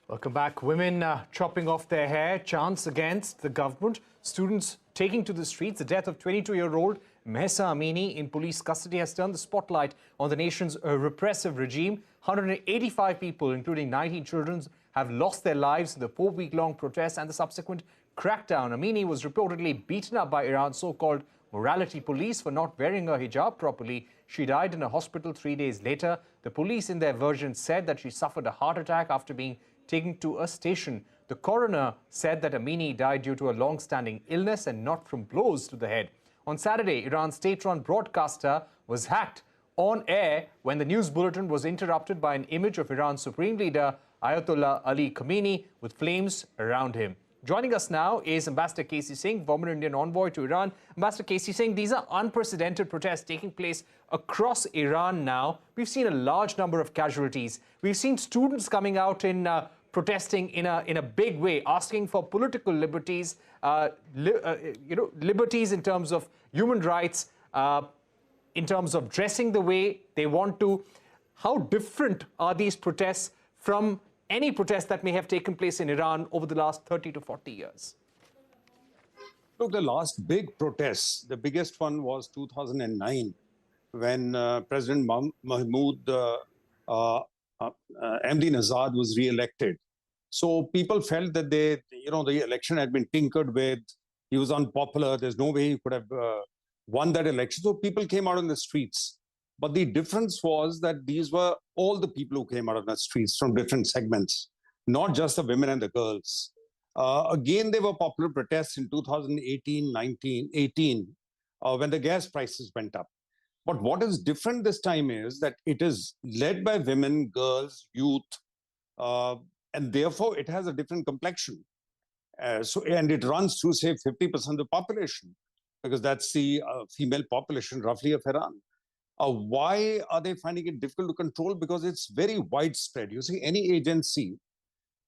Welcome back. Women chopping off their hair, chants against the government, students taking to the streets. The death of 22-year-old Mahsa Amini in police custody has turned the spotlight on the nation's repressive regime. 185 people, including 19 children, have lost their lives in the 4-week-long protests and the subsequent crackdown. Amini was reportedly beaten up by Iran's so-called morality police for not wearing her hijab properly. She died in a hospital 3 days later. The police, in their version, said that she suffered a heart attack after being taken to a station. The coroner said that Amini died due to a long-standing illness and not from blows to the head. On Saturday, Iran's state-run broadcaster was hacked on air when the news bulletin was interrupted by an image of Iran's supreme leader, Ayatollah Ali Khamenei, with flames around him. Joining us now is Ambassador K.C. Singh, former Indian envoy to Iran. Ambassador K.C. Singh, these are unprecedented protests taking place across Iran now. We've seen a large number of casualties. We've seen students coming out in protesting in a big way, asking for political liberties, liberties in terms of human rights, in terms of dressing the way they want to. How different are these protests from any protests that may have taken place in Iran over the last 30 to 40 years? Look, the last big protests, the biggest one was 2009, when President Mahmoud Ahmadinejad was re-elected. So people felt that the election had been tinkered with. He was unpopular. There's no way he could have won that election. So people came out on the streets. But the difference was that these were all the people who came out on the streets from different segments, not just the women and the girls. Again, there were popular protests in 2018, 18, when the gas prices went up. But what is different this time is that it is led by women, girls, youth, and therefore it has a different complexion. And it runs through, say, 50% of the population, because that's the female population roughly of Iran. Why are they finding it difficult to control? Because it's very widespread. You see, any agency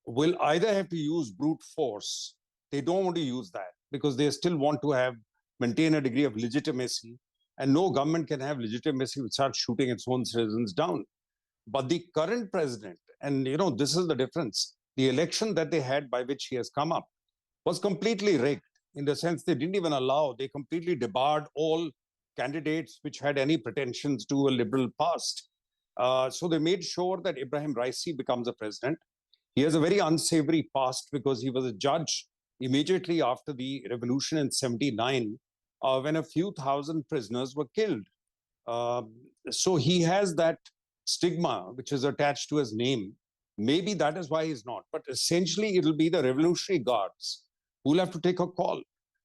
will either have to use brute force. They don't want to use that because they still want to maintain a degree of legitimacy. And no government can have legitimacy without shooting its own citizens down. But the current president, and this is the difference, the election that they had by which he has come up was completely rigged, in the sense they didn't even allow, they completely debarred all candidates which had any pretensions to a liberal past. So they made sure that Ibrahim Raisi becomes a president. He has a very unsavory past because he was a judge immediately after the revolution in '79, when a few thousand prisoners were killed. So he has that stigma which is attached to his name. Maybe that is why he's not. But essentially, it will be the Revolutionary Guards who will have to take a call.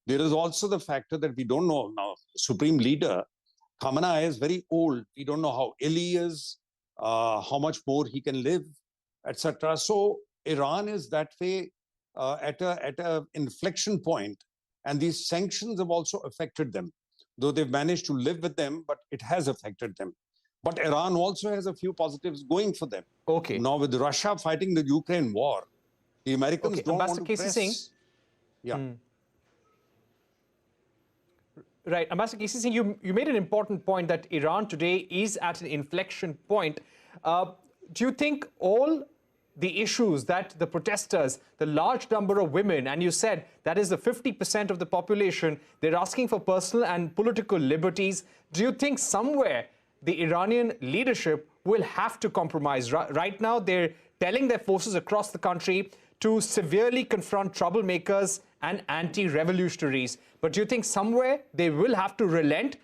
There is also the factor that we don't know now. The Supreme Leader, Khamenei, is very old. We don't know how ill he is, how much more he can live, etc. So Iran is that way at an inflection point, and these sanctions have also affected them, though they've managed to live with them, but it has affected them. But Iran also has a few positives going for them. Okay. Now, with Russia fighting the Ukraine war, the Americans don't want to press. Singh. Yeah. Right. Ambassador K.C. Singh, you made an important point that Iran today is at an inflection point. Do you think all the issues that the protesters, the large number of women, and you said that is the 50% of the population, they're asking for personal and political liberties. Do you think somewhere the Iranian leadership will have to compromise? Right now, they're telling their forces across the country to severely confront troublemakers and anti-revolutionaries. But do you think somewhere they will have to relent?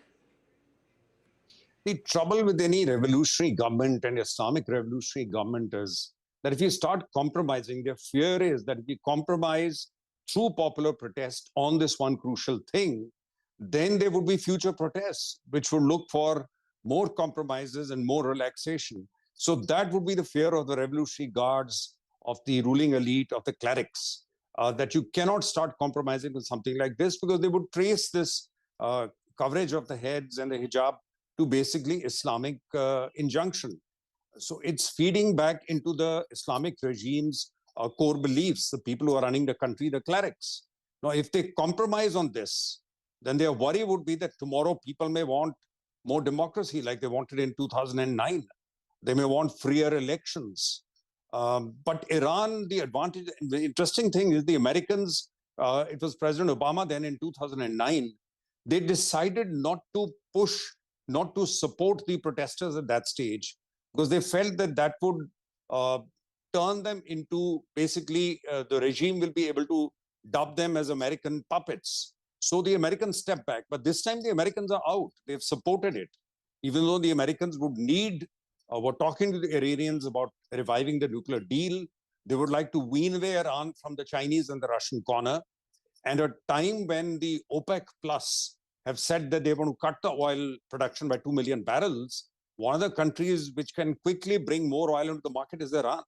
The trouble with any revolutionary government and Islamic revolutionary government is that if you start compromising, their fear is that if you compromise through popular protest on this one crucial thing, then there would be future protests which would look for more compromises and more relaxation. So that would be the fear of the Revolutionary Guards, of the ruling elite, of the clerics, that you cannot start compromising with something like this, because they would trace this coverage of the heads and the hijab to basically Islamic injunction. So it's feeding back into the Islamic regime's core beliefs, the people who are running the country, the clerics. Now, if they compromise on this, then their worry would be that tomorrow people may want more democracy like they wanted in 2009. They may want freer elections. But Iran, the advantage, the interesting thing is the Americans, it was President Obama then in 2009, they decided not to push, not to support the protesters at that stage, because they felt that that would turn them into basically the regime will be able to dub them as American puppets. So the Americans stepped back. But this time the Americans are out. They've supported it. Even though the Americans would need, were talking to the Iranians about reviving the nuclear deal. They would like to wean away Iran from the Chinese and the Russian corner. And at a time when the OPEC Plus have said that they want to cut the oil production by 2 million barrels, one of the countries which can quickly bring more oil into the market is Iran.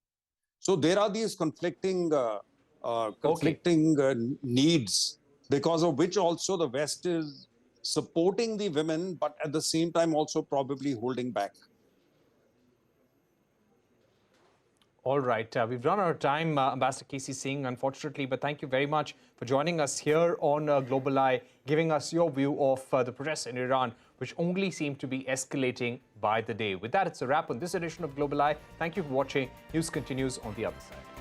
So there are these conflicting needs, because of which also the West is supporting the women, but at the same time also probably holding back. All right, we've run out of time, Ambassador K.C. Singh, unfortunately, but thank you very much for joining us here on Global Eye, giving us your view of the protests in Iran, which only seem to be escalating by the day. With that, it's a wrap on this edition of Global Eye. Thank you for watching. News continues on the other side.